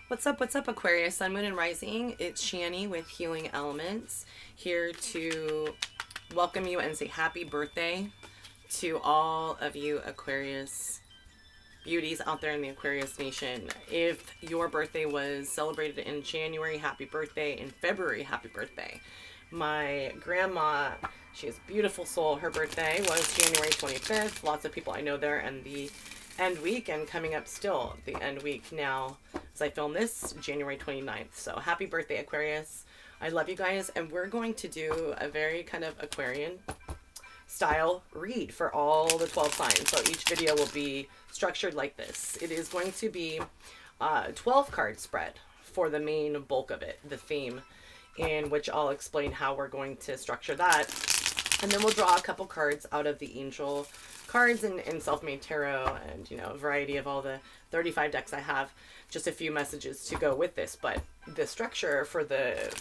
What's up, Aquarius, Sun, Moon, and Rising? It's Shanny with Healing Elements, here to welcome you and say happy birthday to all of you Aquarius beauties out there in the Aquarius Nation. If your birthday was celebrated in January, happy birthday. In February, happy birthday. My grandma, she has a beautiful soul. Her birthday was January 25th. Lots of people I know there, and the end week, and coming up still the end week now as I film this, January 29th. So happy birthday, Aquarius. I love you guys, and we're going to do a very kind of Aquarian style read for all the 12 signs. So each video will be structured like this. It is going to be a 12 card spread for the main bulk of it, the theme, in which I'll explain how we're going to structure that. And then we'll draw a couple cards out of the angel cards and self-made tarot, and a variety of all the 35 decks I have. Just a few messages to go with this, but the structure for the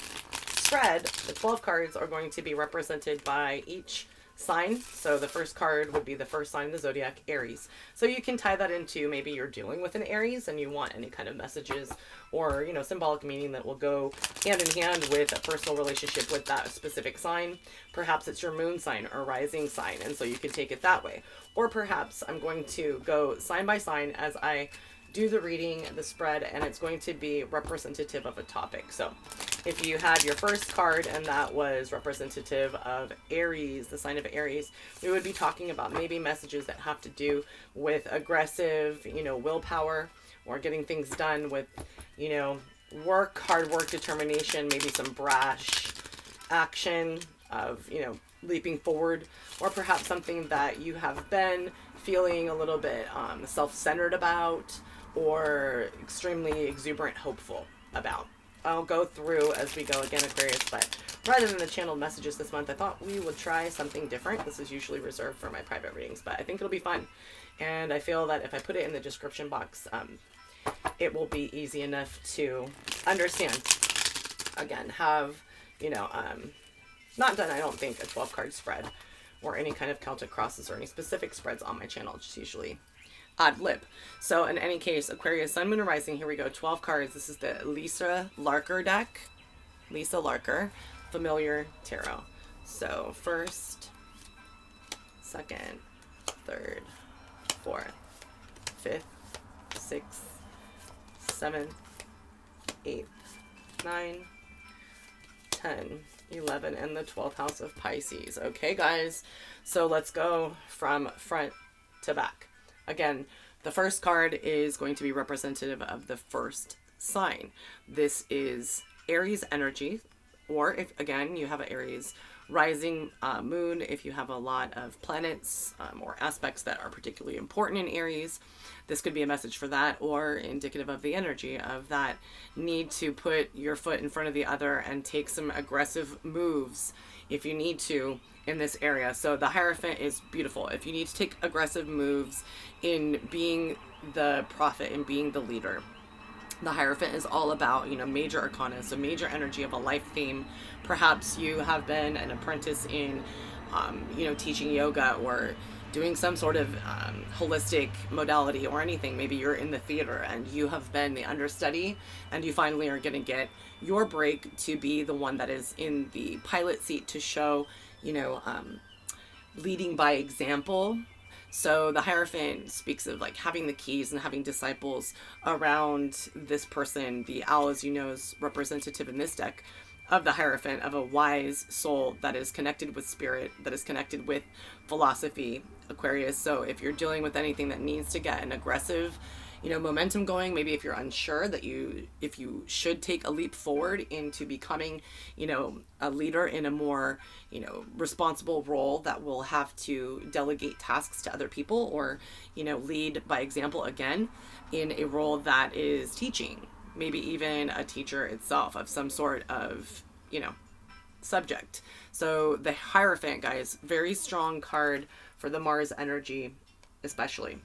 spread, the 12 cards are going to be represented by each sign. So the first card would be the first sign of the Zodiac, Aries. So you can tie that into, maybe you're dealing with an Aries and you want any kind of messages or, symbolic meaning that will go hand in hand with a personal relationship with that specific sign. Perhaps it's your moon sign or rising sign, and so you can take it that way. Or perhaps I'm going to go sign by sign as I do the reading, the spread, and it's going to be representative of a topic. So if you had your first card and that was representative of Aries, the sign of Aries, we would be talking about maybe messages that have to do with aggressive, willpower, or getting things done with, work, hard work, determination, maybe some brash action of, leaping forward, or perhaps something that you have been feeling a little bit self-centered about, or extremely exuberant hopeful about. I'll go through as we go again, Aquarius, but rather than the channeled messages this month, I thought we would try something different. This is usually reserved for my private readings, but I think it'll be fun. And I feel that if I put it in the description box, it will be easy enough to understand. Again, have, not done, I don't think, a 12 card spread or any kind of Celtic crosses or any specific spreads on my channel. It's just usually ad lib. So in any case, Aquarius, Sun, Moon, and Rising, here we go. 12 cards. This is the Lisa Larker deck. Lisa Larker, familiar tarot. So first, second, third, fourth, fifth, sixth, seventh, eighth, 9, 10, 11, and the 12th house of Pisces. Okay, guys, so let's go from front to back. Again, the first card is going to be representative of the first sign. This is Aries energy, or if, again, you have an Aries rising moon, if you have a lot of planets or aspects that are particularly important in Aries, this could be a message for that, or indicative of the energy of that need to put your foot in front of the other and take some aggressive moves if you need to in this area. So the Hierophant is beautiful. If you need to take aggressive moves in being the prophet and being the leader, the Hierophant is all about, major arcana, so major energy of a life theme. Perhaps you have been an apprentice in, teaching yoga or doing some sort of holistic modality or anything. Maybe you're in the theater and you have been the understudy, and you finally are going to get your break to be the one that is in the pilot seat to show, leading by example. So the Hierophant speaks of like having the keys and having disciples around this person. The owl, as you know, is representative in this deck of the Hierophant, of a wise soul that is connected with spirit, that is connected with philosophy, Aquarius. So if you're dealing with anything that needs to get an aggressive, momentum going, maybe if you're unsure that if you should take a leap forward into becoming, a leader in a more, responsible role that will have to delegate tasks to other people, or, lead by example again in a role that is teaching, maybe even a teacher itself of some sort of, subject. So the Hierophant, guys, very strong card for the Mars energy, especially.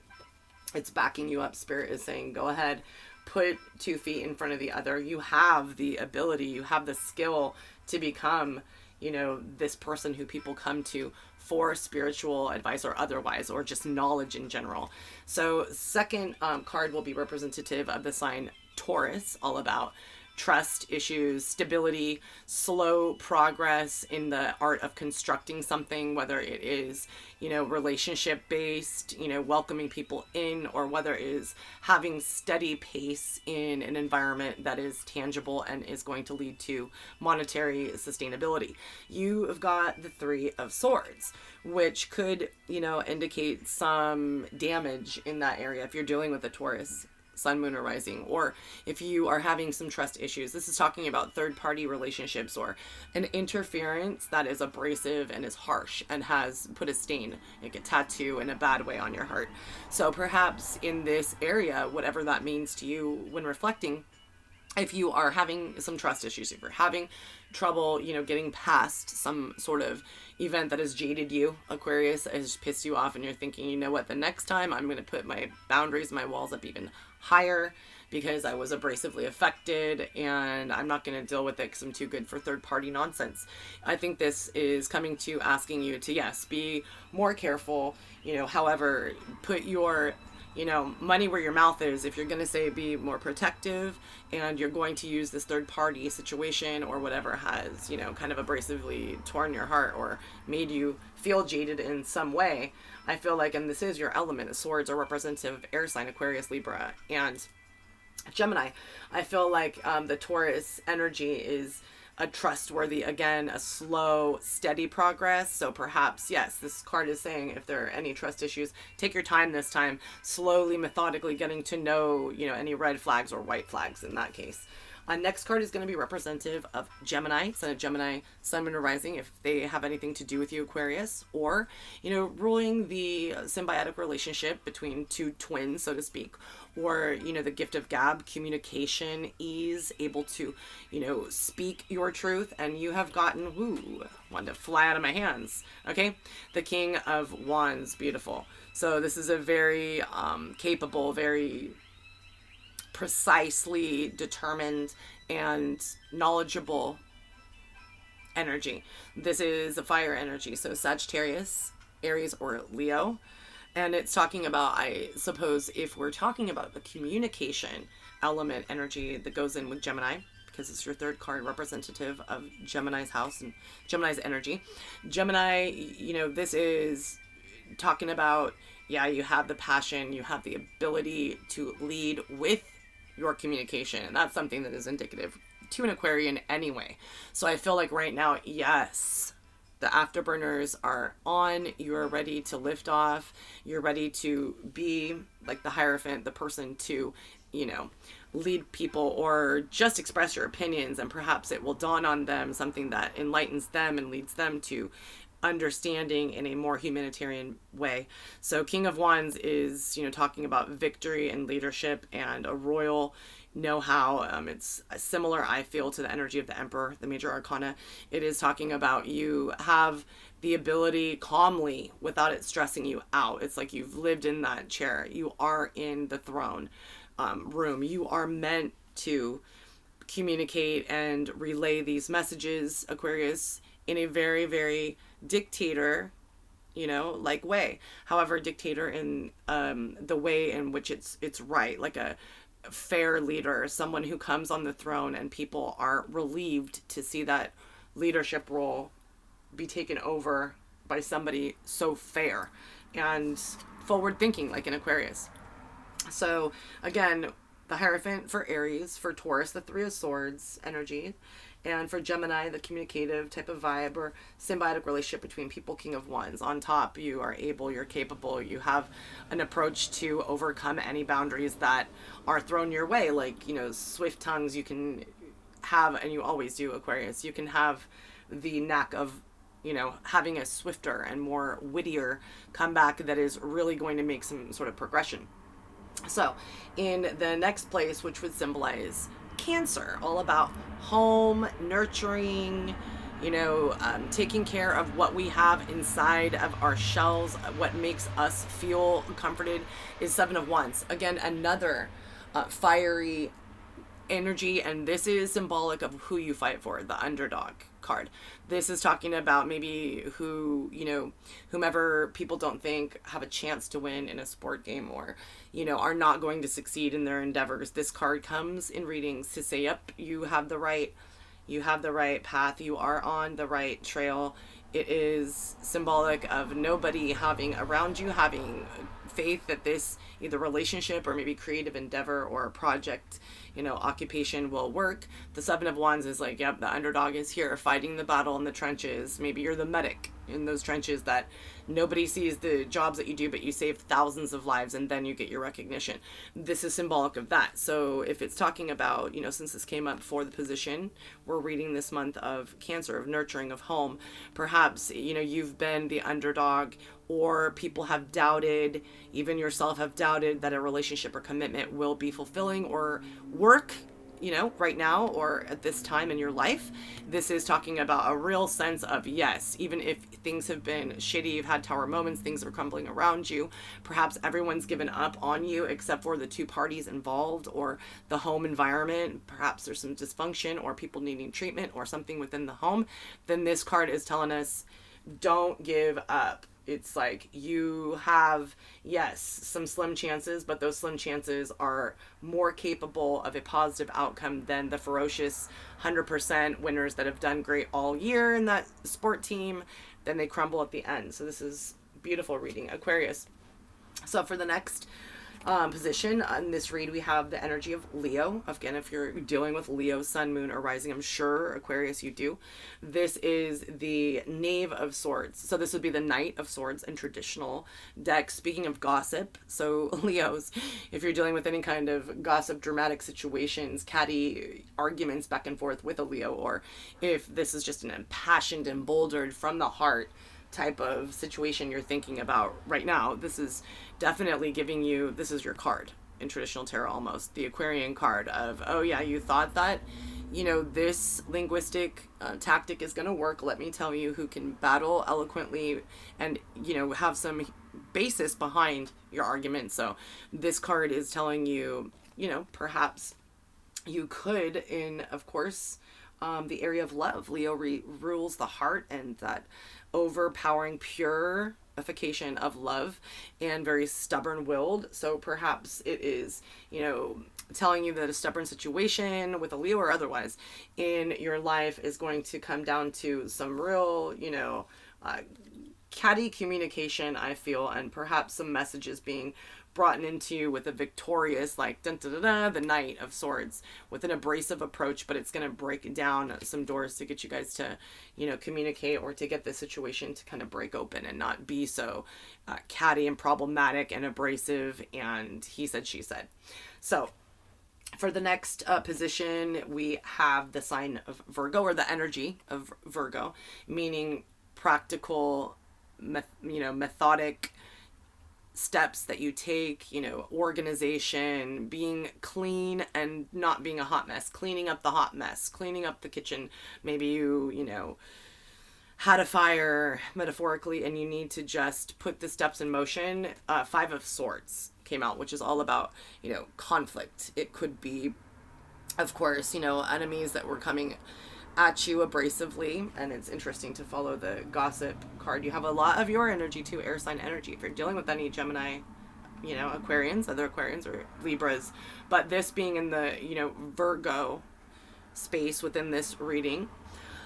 It's backing you up. Spirit is saying, go ahead, put 2 feet in front of the other. You have the ability, you have the skill to become, this person who people come to for spiritual advice or otherwise, or just knowledge in general. So second card will be representative of the sign Taurus, all about trust issues, stability, slow progress in the art of constructing something, whether it is, relationship based, welcoming people in, or whether it is having steady pace in an environment that is tangible and is going to lead to monetary sustainability. You have got the Three of Swords, which could, indicate some damage in that area if you're dealing with a Taurus sun, moon, or rising, or if you are having some trust issues. This is talking about third-party relationships or an interference that is abrasive and is harsh and has put a stain, like a tattoo in a bad way on your heart. So perhaps in this area, whatever that means to you when reflecting, if you are having some trust issues, if you're having trouble, getting past some sort of event that has jaded you, Aquarius, has pissed you off, and you're thinking, you know what, the next time I'm going to put my boundaries, my walls up even higher because I was abrasively affected and I'm not going to deal with it because I'm too good for third party nonsense. I think this is coming to asking you to, yes, be more careful, however, put your money where your mouth is. If you're going to say be more protective and you're going to use this third party situation or whatever has, kind of abrasively torn your heart or made you feel jaded in some way, I feel like, and this is your element, swords are representative of air sign, Aquarius, Libra, and Gemini. I feel like the Taurus energy is a trustworthy, again, a slow, steady progress. So perhaps, yes, this card is saying if there are any trust issues, take your time this time, slowly, methodically getting to know, any red flags or white flags in that case. Next card is going to be representative of Gemini, Sun of Gemini, Sun, Moon, or Rising, if they have anything to do with you, Aquarius, or, ruling the symbiotic relationship between two twins, so to speak, or, the gift of gab, communication, ease, able to, speak your truth, and you have gotten, wanted to fly out of my hands, okay? The King of Wands, beautiful. So this is a very capable, very precisely determined and knowledgeable energy. This is a fire energy, so Sagittarius, Aries, or Leo. And it's talking about, I suppose, if we're talking about the communication element energy that goes in with Gemini, because it's your third card representative of Gemini's house and Gemini's energy. Gemini, this is talking about, you have the passion, you have the ability to lead with your communication, and that's something that is indicative to an Aquarian anyway. So I feel like right now, yes, the afterburners are on, you're ready to lift off, you're ready to be like the Hierophant, the person to, lead people or just express your opinions, and perhaps it will dawn on them something that enlightens them and leads them to understanding in a more humanitarian way. So King of Wands is, talking about victory and leadership and a royal know-how. It's similar, I feel, to the energy of the Emperor, the major arcana. It is talking about you have the ability calmly without it stressing you out. It's like you've lived in that chair. You are in the throne room. You are meant to communicate and relay these messages, Aquarius, in a very, very dictator, like way. However, dictator in the way in which it's right, like a fair leader, someone who comes on the throne and people are relieved to see that leadership role be taken over by somebody so fair and forward thinking, like an Aquarius. So again, the Hierophant for Aries, for Taurus, the Three of Swords energy, and for Gemini, the communicative type of vibe or symbiotic relationship between people, King of Wands. On top, you are able, you're capable, you have an approach to overcome any boundaries that are thrown your way, like, swift tongues you can have, and you always do, Aquarius. You can have the knack of, having a swifter and more wittier comeback that is really going to make some sort of progression. So in the next place, which would symbolize Cancer, all about home, nurturing, taking care of what we have inside of our shells, what makes us feel comforted, is Seven of Wands. Again, another fiery energy, and this is symbolic of who you fight for, the underdog card. This is talking about maybe who, you know, whomever people don't think have a chance to win in a sport game, or, you know, are not going to succeed in their endeavors. This card comes in readings to say, yep, you have the right path, you are on the right trail. It is symbolic of nobody having around you having faith that this either relationship or maybe creative endeavor or project, you know, occupation will work. The Seven of Wands is like, yep, the underdog is here fighting the battle in the trenches. Maybe you're the medic in those trenches that nobody sees the jobs that you do, but you save thousands of lives and then you get your recognition. This is symbolic of that. So if it's talking about, you know, since this came up for the position, we're reading this month of Cancer, of nurturing, of home. Perhaps, you know, you've been the underdog, or people have doubted, even yourself have doubted that a relationship or commitment will be fulfilling or work, you know, right now or at this time in your life. This is talking about a real sense of, yes, even if things have been shitty, you've had tower moments, things are crumbling around you, perhaps everyone's given up on you except for the two parties involved or the home environment, perhaps there's some dysfunction or people needing treatment or something within the home, then this card is telling us, don't give up. It's like you have, yes, some slim chances, but those slim chances are more capable of a positive outcome than the ferocious 100% winners that have done great all year in that sport team. Then they crumble at the end. So this is beautiful reading, Aquarius. So for the next position on this read, we have the energy of Leo. Again, if you're dealing with Leo, sun, moon, or rising, I'm sure Aquarius you do. This is the Knave of Swords. So this would be the Knight of Swords in traditional deck. Speaking of gossip, so Leos, if you're dealing with any kind of gossip, dramatic situations, catty arguments back and forth with a Leo, or if this is just an impassioned, emboldened from the heart type of situation you're thinking about right now, this is definitely giving you, this is your card in traditional tarot, almost the Aquarian card of, oh yeah, you thought that, you know, this linguistic tactic is going to work. Let me tell you who can battle eloquently and, you know, have some basis behind your argument. So this card is telling you, you know, perhaps you could, in, of course, the area of love. Leo rules the heart and that overpowering purification of love and very stubborn-willed. So perhaps it is, you know, telling you that a stubborn situation with a Leo or otherwise in your life is going to come down to some real, you know, catty communication, I feel, and perhaps some messages being brought into you with a victorious, like, dun, dun, dun, dun, the Knight of Swords, with an abrasive approach, but it's going to break down some doors to get you guys to, you know, communicate, or to get the situation to kind of break open and not be so catty and problematic and abrasive and he said, she said. So for the next position, we have the sign of Virgo, or the energy of Virgo, meaning practical, methodic steps that you take, you know, organization, being clean and not being a hot mess, cleaning up the hot mess, cleaning up the kitchen. Maybe you know, had a fire metaphorically and you need to just put the steps in motion. Five of Swords came out, which is all about, you know, conflict. It could be, of course, you know, enemies that were coming at you abrasively, and it's interesting to follow the gossip card. You have a lot of your energy too, air sign energy, if you're dealing with any Gemini, you know, Aquarians, other Aquarians or Libras, but this being in the, you know, Virgo space within this reading,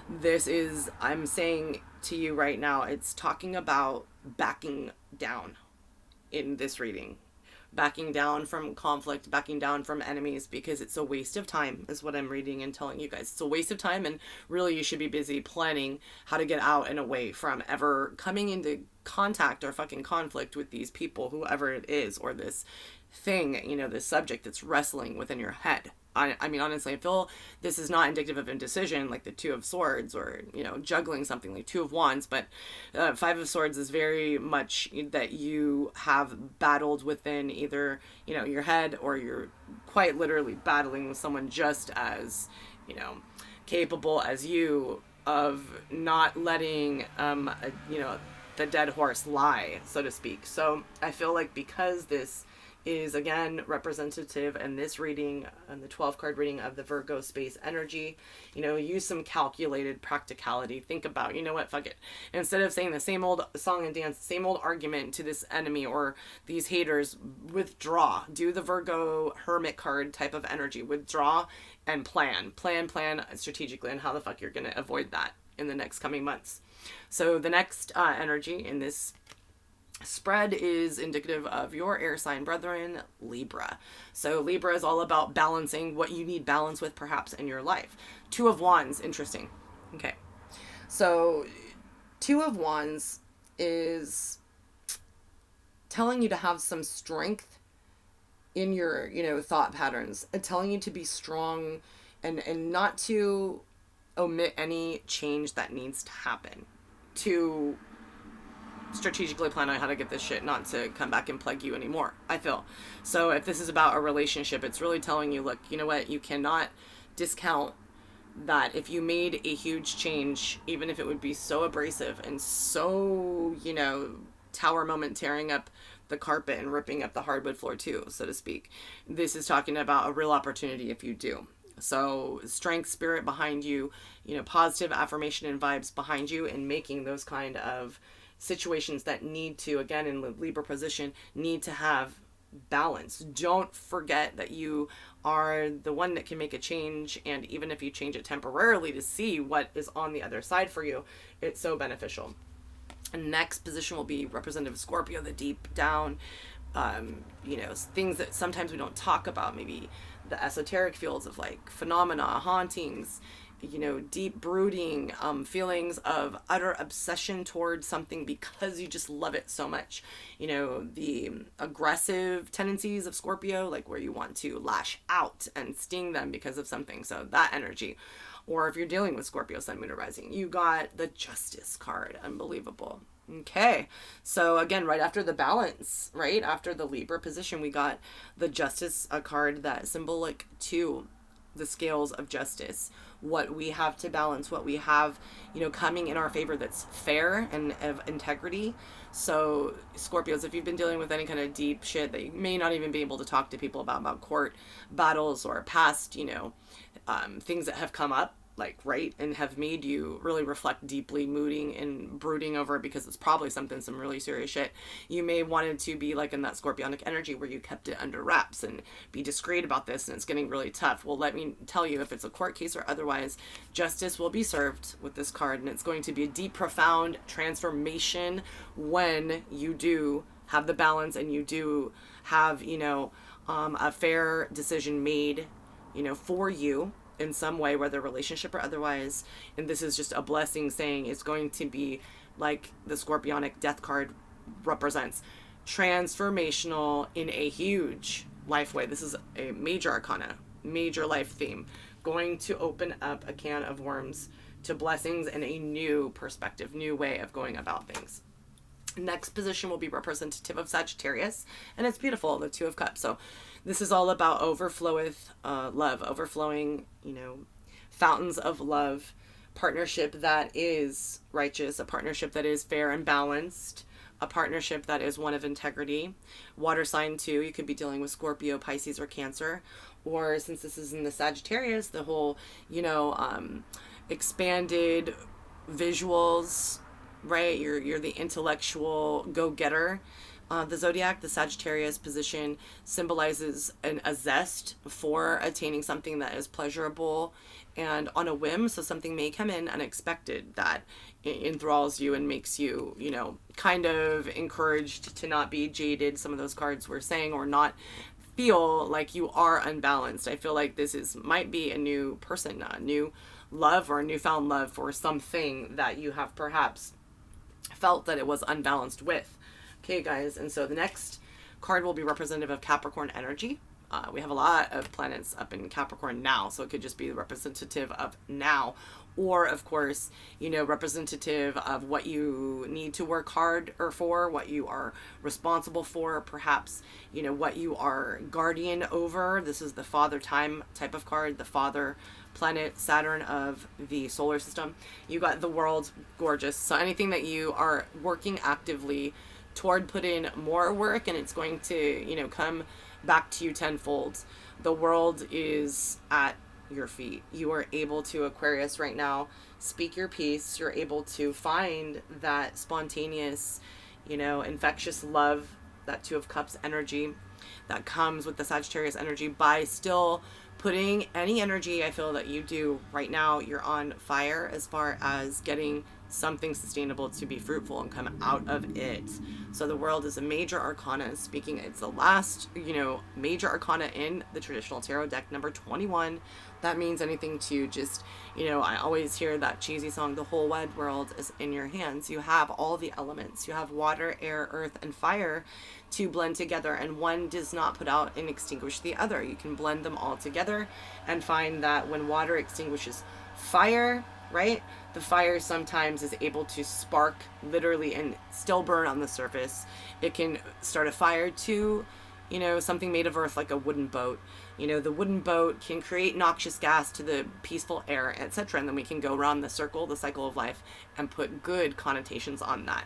this is, I'm saying to you right now, it's talking about backing down in this reading. Backing down from conflict, backing down from enemies, because it's a waste of time is what I'm reading and telling you guys. It's a waste of time, and really you should be busy planning how to get out and away from ever coming into contact or fucking conflict with these people, whoever it is, or this thing, you know, this subject that's wrestling within your head. I mean, honestly, I feel this is not indicative of indecision, like the Two of Swords, or, you know, juggling something like Two of Wands, but Five of Swords is very much that you have battled within either, you know, your head, or you're quite literally battling with someone just as, you know, capable as you of not letting, you know, the dead horse lie, so to speak. So I feel like because this is again representative in this reading, and the 12 card reading, of the Virgo space energy. You know, use some calculated practicality. Think about, you know what, fuck it. Instead of saying the same old song and dance, same old argument to this enemy or these haters, withdraw. Do the Virgo hermit card type of energy. Withdraw and plan strategically on how the fuck you're going to avoid that in the next coming months. So the next energy in this spread is indicative of your air sign brethren, Libra. So Libra is all about balancing what you need balance with, perhaps, in your life. Two of Wands, interesting. Okay. So Two of Wands is telling you to have some strength in your, you know, thought patterns, telling you to be strong and not to omit any change that needs to happen, to strategically plan out how to get this shit not to come back and plague you anymore, I feel. So if this is about a relationship, it's really telling you, look, you know what, you cannot discount that if you made a huge change, even if it would be so abrasive and so, you know, tower moment, tearing up the carpet and ripping up the hardwood floor too, so to speak. This is talking about a real opportunity if you do. So strength, spirit behind you, you know, positive affirmation and vibes behind you in making those kind of situations that need to, again, in the Libra position, need to have balance. Don't forget that you are the one that can make a change, and even if you change it temporarily to see what is on the other side for you, it's so beneficial. And next position will be representative Scorpio, the deep down, you know, things that sometimes we don't talk about, maybe the esoteric fields of like phenomena, hauntings, you know, deep brooding, feelings of utter obsession towards something because you just love it so much. You know, the aggressive tendencies of Scorpio, like where you want to lash out and sting them because of something. So that energy. Or if you're dealing with Scorpio, Sun, Moon, or Rising, you got the Justice card. Unbelievable. Okay, so again, right after the balance, right after the Libra position, we got the Justice, a card that is symbolic to the scales of justice, what we have to balance, what we have, you know, coming in our favor that's fair and of integrity. So Scorpios, if you've been dealing with any kind of deep shit that you may not even be able to talk to people about court battles or past, you know, things that have come up, like, right, and have made you really reflect deeply, mooding and brooding over it because it's probably some really serious shit. You may wanted to be like in that scorpionic energy where you kept it under wraps and be discreet about this, and it's getting really tough. Well, let me tell you, if it's a court case or otherwise, justice will be served with this card, and it's going to be a deep, profound transformation when you do have the balance and you do have, you know, a fair decision made, you know, for you in some way, whether relationship or otherwise. And this is just a blessing, saying it's going to be like the scorpionic death card represents, transformational in a huge life way. This is a major arcana, major life theme, going to open up a can of worms to blessings and a new perspective, new way of going about things. Next position will be representative of Sagittarius, and it's beautiful, the Two of Cups. So this is all about overfloweth love, overflowing, you know, fountains of love, partnership that is righteous, a partnership that is fair and balanced, a partnership that is one of integrity. Water sign too, you could be dealing with Scorpio, Pisces, or Cancer. Or since this is in the Sagittarius, the whole, you know, expanded visuals, right? You're the intellectual go-getter. The Zodiac, the Sagittarius position, symbolizes a zest for attaining something that is pleasurable and on a whim. So something may come in unexpected that enthralls you and makes you, you know, kind of encouraged to not be jaded, some of those cards were saying, or not feel like you are unbalanced. I feel like this might be a new person, a new love or a newfound love for something that you have perhaps felt that it was unbalanced with. Okay, guys, and so the next card will be representative of Capricorn energy. We have a lot of planets up in Capricorn now, so it could just be representative of now, or of course, you know, representative of what you need to work hard or for, what you are responsible for, perhaps, you know, what you are guardian over. This is the father time type of card, the father planet Saturn of the solar system. You got the world, gorgeous. So anything that you are working actively toward put in more work, and it's going to, you know, come back to you tenfold. The world is at your feet. You are able to, Aquarius, right now, speak your piece. You're able to find that spontaneous, you know, infectious love, that Two of Cups energy that comes with the Sagittarius energy by still putting any energy I feel that you do right now. You're on fire as far as getting something sustainable to be fruitful and come out of it. So the world is a major arcana. Speaking, it's the last, you know, major arcana in the traditional tarot deck, number 21. That means anything to just, you know, I always hear that cheesy song, the whole wide world is in your hands. You have all the elements. You have water, air, earth, and fire to blend together, and one does not put out and extinguish the other. You can blend them all together and find that when water extinguishes fire, right, the fire sometimes is able to spark literally and still burn on the surface. It can start a fire to, you know, something made of earth, like a wooden boat. You know, the wooden boat can create noxious gas to the peaceful air, etc. And then we can go around the circle, the cycle of life, and put good connotations on that.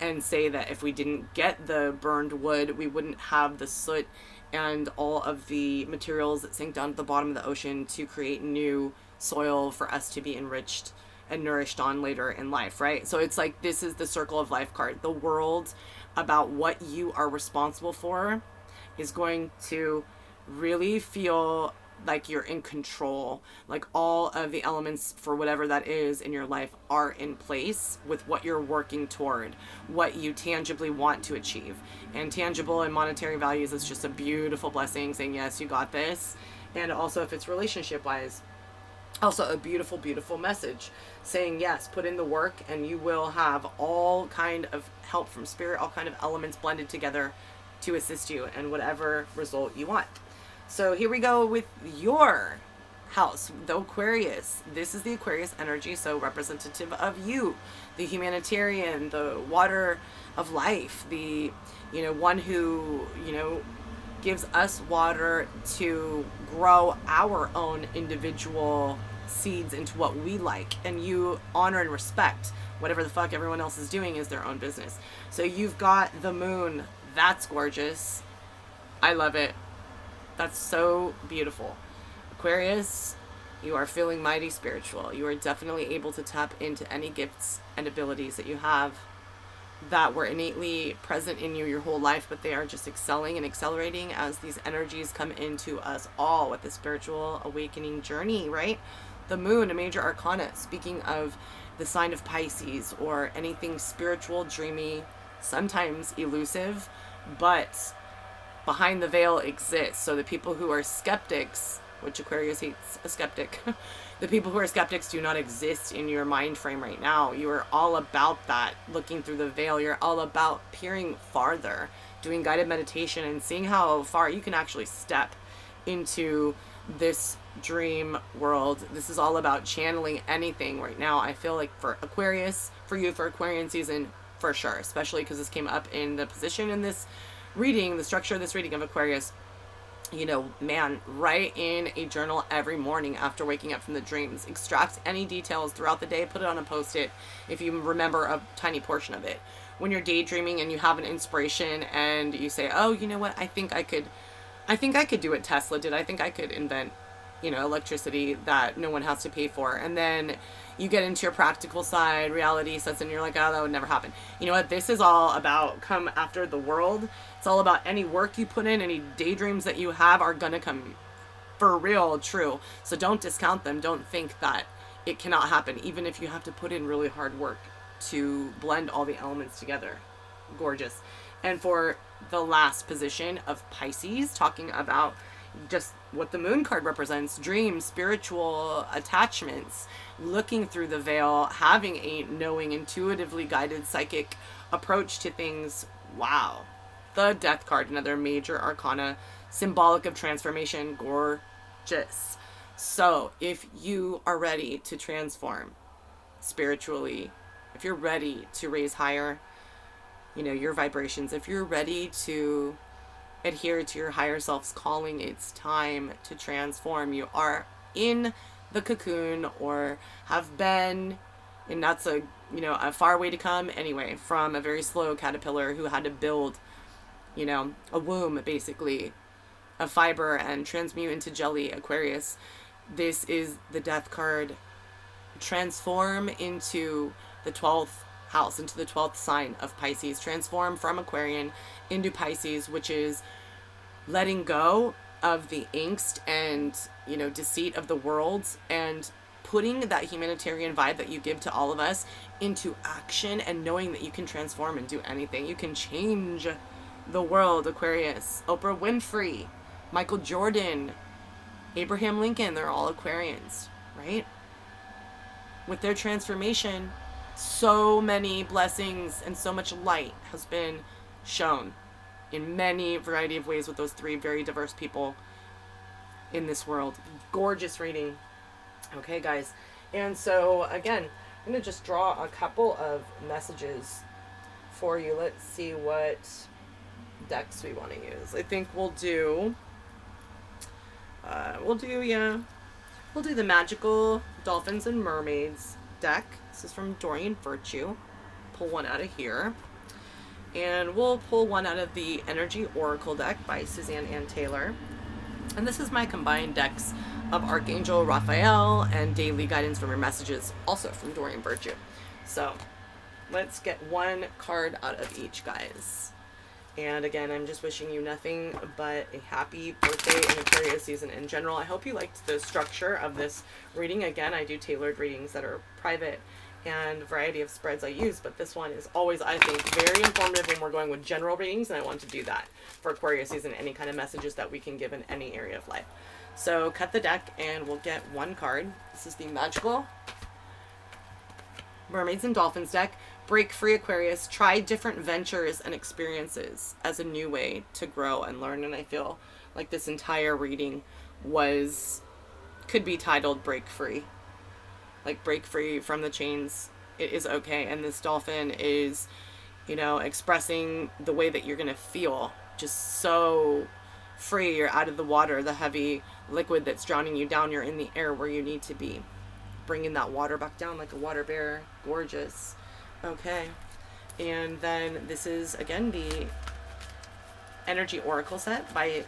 And say that if we didn't get the burned wood, we wouldn't have the soot and all of the materials that sink down to the bottom of the ocean to create new soil for us to be enriched and nourished on later in life, right? So it's like, this is the circle of life card. The world, about what you are responsible for, is going to really feel like you're in control. Like all of the elements for whatever that is in your life are in place with what you're working toward, what you tangibly want to achieve. And tangible and monetary values is just a beautiful blessing, saying, yes, you got this. And also if it's relationship wise, also a beautiful, beautiful message saying, yes, put in the work and you will have all kind of help from spirit, all kind of elements blended together to assist you in whatever result you want. So here we go with your house, the Aquarius. This is the Aquarius energy, so representative of you, the humanitarian, the water of life, the, you know, one who, you know, gives us water to grow our own individual seeds into what we like, and you honor and respect whatever the fuck everyone else is doing is their own business. So you've got the moon. That's gorgeous. I love it. That's so beautiful. Aquarius, you are feeling mighty spiritual. You are definitely able to tap into any gifts and abilities that you have that were innately present in you your whole life, but they are just excelling and accelerating as these energies come into us all with the spiritual awakening journey, right? The moon, a major arcana, speaking of the sign of Pisces or anything spiritual, dreamy, sometimes elusive, but behind the veil exists. So the people who are skeptics, which Aquarius hates a skeptic, the people who are skeptics do not exist in your mind frame right now. You are all about that, looking through the veil. You're all about peering farther, doing guided meditation and seeing how far you can actually step into this dream world. This is all about channeling anything right now. I feel like for Aquarius, for you, for Aquarian season, for sure, especially because this came up in the position in this reading, the structure of this reading of Aquarius. You know, man, write in a journal every morning after waking up from the dreams. Extract any details throughout the day, put it on a post-it if you remember a tiny portion of it. When you're daydreaming and you have an inspiration and you say, oh, you know what, I think I could do what Tesla did. I think I could invent, you know, electricity that no one has to pay for. And then you get into your practical side, reality sets in, and you're like, oh, that would never happen. You know what? This is all about come after the world. It's all about any work you put in, any daydreams that you have are going to come for real true. So don't discount them. Don't think that it cannot happen, even if you have to put in really hard work to blend all the elements together. Gorgeous. And for the last position of Pisces, talking about just what the moon card represents, dreams, spiritual attachments, looking through the veil, having a knowing, intuitively guided psychic approach to things. Wow. The death card, another major arcana, symbolic of transformation. Gorgeous. So if you are ready to transform spiritually, if you're ready to raise higher, you know, your vibrations, if you're ready to adhere to your higher self's calling, it's time to transform. You are in the cocoon, or have been And that's a, you know, a far way to come anyway, from a very slow caterpillar who had to build, you know, a womb basically, a fiber, and transmute into jelly. Aquarius, this is the death card. Transform into the 12th house, into the 12th sign of Pisces. Transform from Aquarian into Pisces, which is letting go of the angst and, you know, deceit of the world, and putting that humanitarian vibe that you give to all of us into action, and knowing that you can transform and do anything. You can change the world, Aquarius. Oprah Winfrey, Michael Jordan, Abraham Lincoln, they're all Aquarians, right? With their transformation, so many blessings and so much light has been shown in many variety of ways with those three very diverse people in this world. Gorgeous reading. Okay, guys. And so, again, I'm going to just draw a couple of messages for you. Let's see what decks we want to use. I think we'll do the Magical Dolphins and Mermaids deck. This is from Dorian Virtue. Pull one out of here. And we'll pull one out of the Energy Oracle deck by Suzanne Ann Taylor. And this is my combined decks of Archangel Raphael and Daily Guidance from Your Messages, also from Dorian Virtue. So let's get one card out of each, guys. And again, I'm just wishing you nothing but a happy birthday and Aquarius season in general. I hope you liked the structure of this reading. Again, I do tailored readings that are private and a variety of spreads I use, but this one is always, I think, very informative when we're going with general readings, and I want to do that for Aquarius season, any kind of messages that we can give in any area of life. So cut the deck and we'll get one card. This is the Magical Mermaids and Dolphins deck. Break free, Aquarius. Try different ventures and experiences as a new way to grow and learn. And I feel like this entire reading could be titled Break Free. Like, break free from the chains. It is okay. And this dolphin is, you know, expressing the way that you're going to feel. Just so free. You're out of the water, the heavy liquid that's drowning you down. You're in the air where you need to be. Bringing that water back down like a water bear. Gorgeous. Okay. And then this is, again, the Energy Oracle set by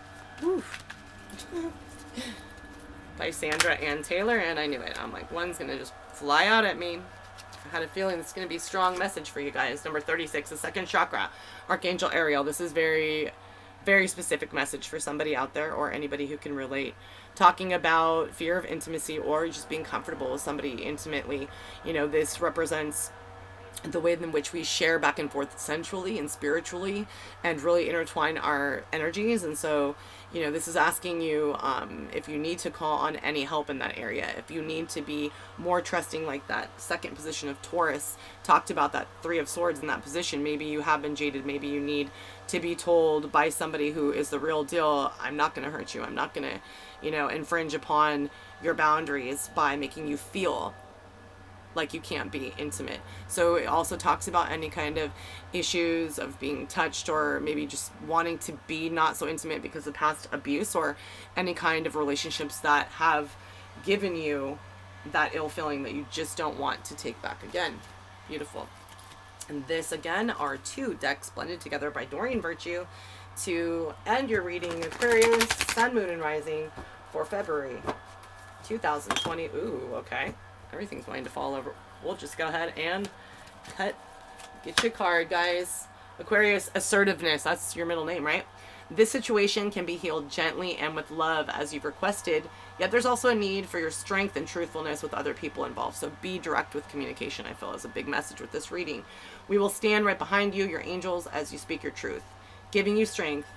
Sandra Ann Taylor, and I knew it. I'm like, one's going to just fly out at me. I had a feeling it's going to be a strong message for you guys. Number 36, the second chakra, Archangel Ariel. This is very, very specific message for somebody out there or anybody who can relate. Talking about fear of intimacy or just being comfortable with somebody intimately. You know, this represents the way in which we share back and forth sensually and spiritually and really intertwine our energies. And so, you know, this is asking you if you need to call on any help in that area, if you need to be more trusting, like that second position of Taurus talked about, that Three of Swords in that position. Maybe you have been jaded. Maybe you need to be told by somebody who is the real deal, I'm not going to hurt you. I'm not going to, you know, infringe upon your boundaries by making you feel like you can't be intimate. So it also talks about any kind of issues of being touched or maybe just wanting to be not so intimate because of past abuse or any kind of relationships that have given you that ill feeling that you just don't want to take back again. Beautiful. And this, again, are two decks blended together by Dorian Virtue to end your reading, Aquarius, Sun, Moon, and Rising for February 2020. Ooh, okay. Everything's going to fall over. We'll just go ahead and get your card, guys. Aquarius, assertiveness. That's your middle name, right? This situation can be healed gently and with love as you've requested, yet there's also a need for your strength and truthfulness with other people involved. So be direct with communication, I feel, is a big message with this reading. We will stand right behind you, your angels, as you speak your truth, giving you strength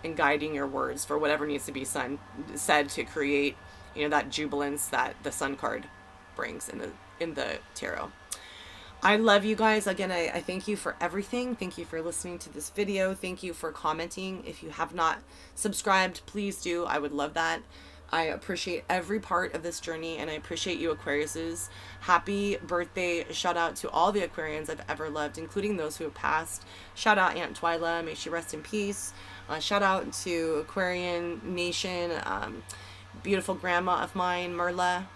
and guiding your words for whatever needs to be said to create, you know, that jubilance that the Sun card brings in the tarot. I love you guys. Again, I thank you for everything. Thank you for listening to this video. Thank you for commenting. If you have not subscribed, please do. I would love that. I appreciate every part of this journey, and I appreciate you, Aquariuses. Happy birthday. Shout out to all the Aquarians I've ever loved, including those who have passed. Shout out Aunt Twyla. May she rest in peace. Shout out to Aquarian Nation. Beautiful grandma of mine, Merla.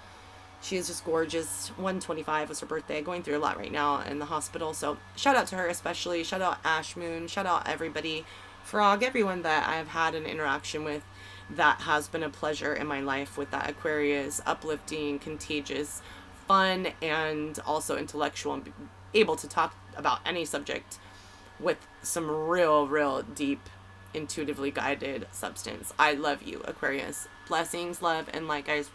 She is just gorgeous. 125 was her birthday. Going through a lot right now in the hospital. So shout out to her especially. Shout out Ash Moon. Shout out everybody. Frog. Everyone that I've had an interaction with that has been a pleasure in my life with that Aquarius. Uplifting, contagious, fun, and also intellectual. And able to talk about any subject with some real deep, intuitively guided substance. I love you, Aquarius. Blessings, love, and light, guys.